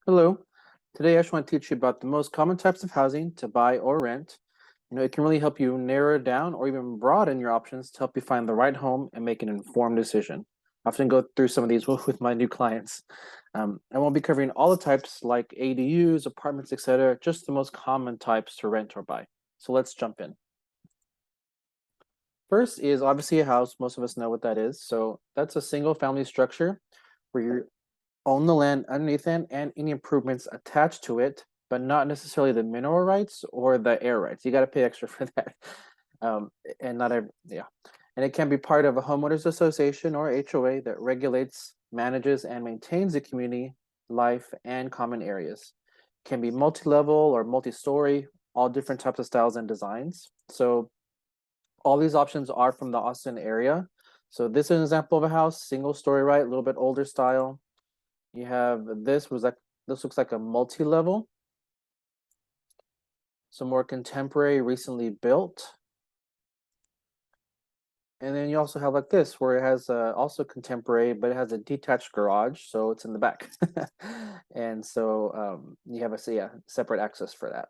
Hello. Today I just want to teach you about the most common types of housing to buy or rent. It can really help you narrow down or even broaden your options to help you find the right home and make an informed decision. I often go through some of these with my new clients. I won't be covering all the types like ADUs, apartments, etc., just the most common types to rent or buy. So let's jump in. First is obviously a house. Most of us know what that is. So that's a single family structure where you own the land underneath it and any improvements attached to it, but not necessarily the mineral rights or the air rights. You got to pay extra for that. And not every, yeah. And it can be part of a homeowners association or HOA that regulates, manages, and maintains the community life and common areas. Can be multi-level or multi-story, all different types of styles and designs. So all these options are from the Austin area. So this is an example of a house, single story, right? A little bit older style. You have this looks like a multi-level, so more contemporary, recently built. And then you also have like this, where it has also contemporary, but it has a detached garage, so it's in the back. And so you have separate access for that.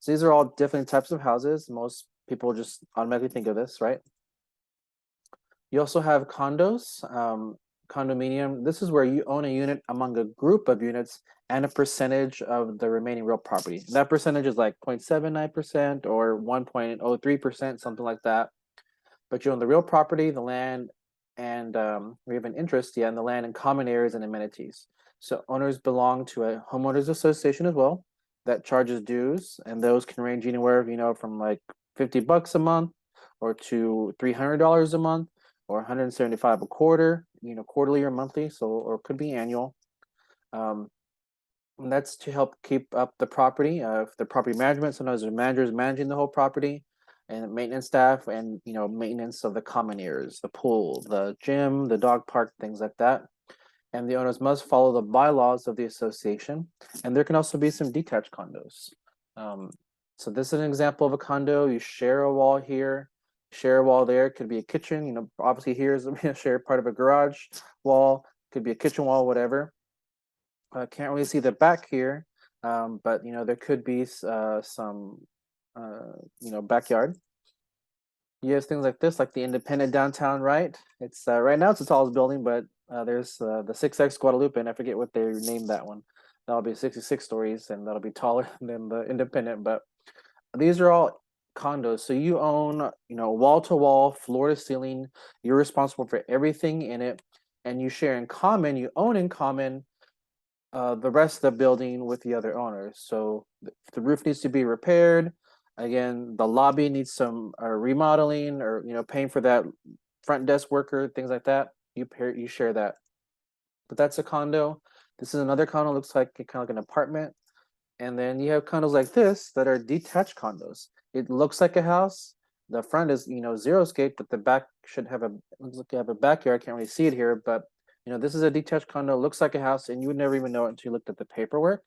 So these are all different types of houses. Most people just automatically think of this, right? You also have condos, condominium. This is where you own a unit among a group of units and a percentage of the remaining real property. That percentage is like 0.79% or 1.03%, something like that. But you own the real property, the land, and we have an interest, in the land and common areas and amenities. So owners belong to a homeowners association as well that charges dues, and those can range anywhere, from like $50 a month or to $300 a month or 175 a quarter, quarterly or monthly, so or it could be annual. And that's to help keep up the property. The property management, sometimes there's managers managing the whole property, and maintenance staff, and maintenance of the common areas, the pool, the gym, the dog park, things like that. And the owners must follow the bylaws of the association. And there can also be some detached condos. So this is an example of a condo. You share a wall here, share a wall there. It could be a kitchen. Obviously here is a shared part of a garage wall. Could be a kitchen wall, whatever. Can't really see the back here, but there could be some backyard. You have things like this, like the Independent downtown, right? It's right now it's the tallest building, but there's the 6X Guadalupe, and I forget what they named that one. That'll be 66 stories, and that'll be taller than the Independent. But these are all condos, so you own, wall to wall, floor to ceiling. You're responsible for everything in it, and you share in common. You own in common the rest of the building with the other owners. So the roof needs to be repaired. Again, the lobby needs some remodeling, or paying for that front desk worker, things like that. You share that. But that's a condo. This is another condo. Looks like kind of like an apartment. And then you have condos like this that are detached condos. It looks like a house. The front is xeriscape, but the back should have looks like you have a backyard. I can't really see it here, but this is a detached condo. Looks like a house, and you would never even know it until you looked at the paperwork.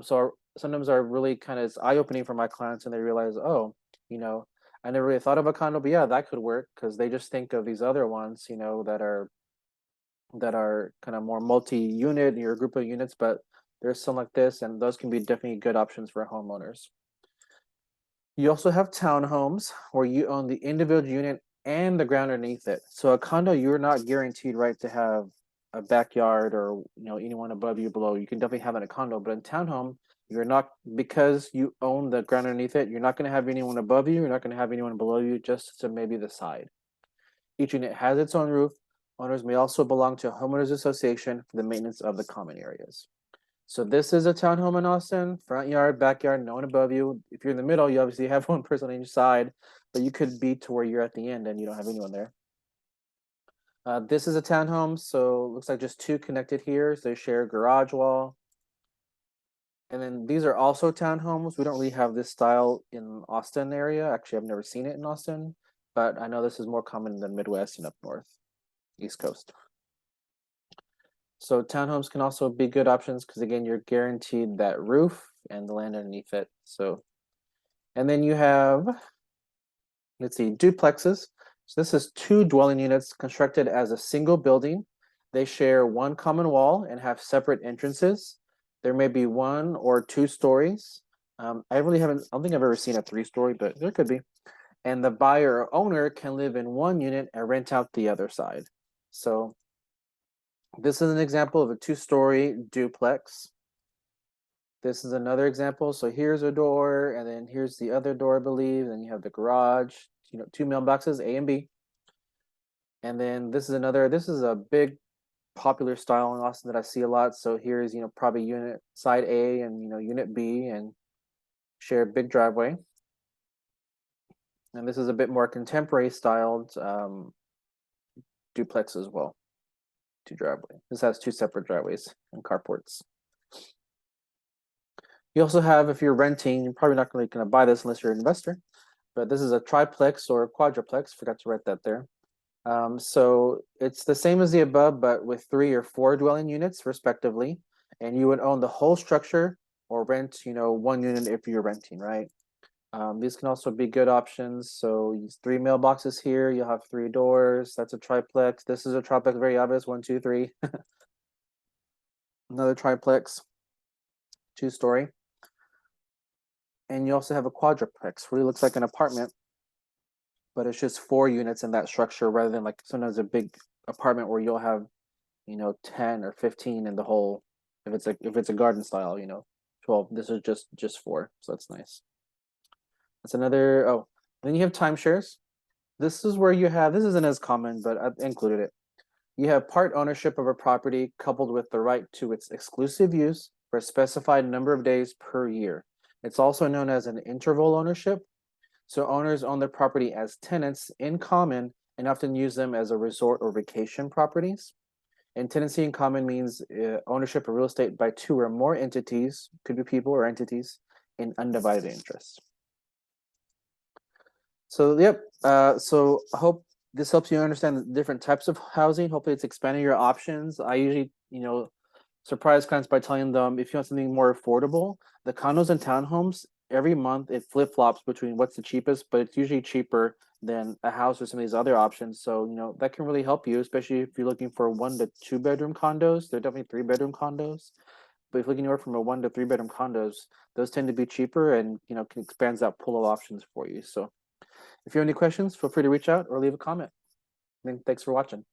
So sometimes are really kind of eye-opening for my clients, and they realize, oh, I never really thought of a condo, but yeah, that could work, because they just think of these other ones, that are kind of more multi-unit, your group of units, but there's some like this, and those can be definitely good options for homeowners. You also have townhomes where you own the individual unit and the ground underneath it. So a condo, you're not guaranteed right to have a backyard or anyone above you, below. You can definitely have in a condo, but in townhome, you're not, because you own the ground underneath it. You're not going to have anyone above you. You're not going to have anyone below you, just to maybe the side. Each unit has its own roof. Owners may also belong to a homeowners association for the maintenance of the common areas. So this is a townhome in Austin, front yard, backyard, no one above you. If you're in the middle, you obviously have one person on each side, but you could be to where you're at the end and you don't have anyone there. This is a townhome, so it looks like just two connected here. So they share a garage wall. And then these are also townhomes. We don't really have this style in Austin area. Actually, I've never seen it in Austin, but I know this is more common in the Midwest and up north, East Coast. So townhomes can also be good options because, again, you're guaranteed that roof and the land underneath it. So, and then you have, let's see, duplexes. So this is two dwelling units constructed as a single building They share one common wall and have separate entrances. There may be 1 or 2 stories. I don't think I've ever seen a 3-story, but there could be. And the buyer or owner can live in one unit and rent out the other side. So this is an example of a 2-story duplex. This is another example. So here's a door, and then here's the other door, I believe. Then you have the garage, 2 mailboxes, A and B. And then this is a big popular style in Austin that I see a lot. So here's, probably unit side A and, unit B, and share a big driveway. And this is a bit more contemporary styled duplex as well. 2 driveway. This has 2 separate driveways and carports. You also have, if you're renting, you're probably not really going to buy this unless you're an investor, but this is a triplex or a quadruplex. Forgot to write that there. So it's the same as the above, but with 3 or 4 dwelling units respectively, and you would own the whole structure or rent, 1 unit if you're renting, right? These can also be good options. So use 3 mailboxes here. You'll have 3 doors. That's a triplex. This is a triplex, very obvious. 1, 2, 3. Another triplex, 2-story. And you also have a quadruplex, really looks like an apartment, but it's just 4 units in that structure rather than like sometimes a big apartment where you'll have, 10 or 15 in the whole. If it's a garden style, 12. This is just 4, so that's nice. That's another. Oh, then you have timeshares. This is where you have. This isn't as common, but I included it. You have part ownership of a property coupled with the right to its exclusive use for a specified number of days per year. It's also known as an interval ownership. So owners own their property as tenants in common and often use them as a resort or vacation properties. And tenancy in common means ownership of real estate by 2 or more entities, could be people or entities, in undivided interest. So, yep. So I hope this helps you understand the different types of housing. Hopefully it's expanding your options. I usually, surprise clients by telling them if you want something more affordable, the condos and townhomes, every month it flip-flops between what's the cheapest, but it's usually cheaper than a house or some of these other options. So, that can really help you, especially if you're looking for 1 to 2 bedroom condos. They're definitely 3-bedroom condos. But if you're looking anywhere from a 1 to 3 bedroom condos, those tend to be cheaper and, can expand that pool of options for you. So if you have any questions, feel free to reach out or leave a comment. And thanks for watching.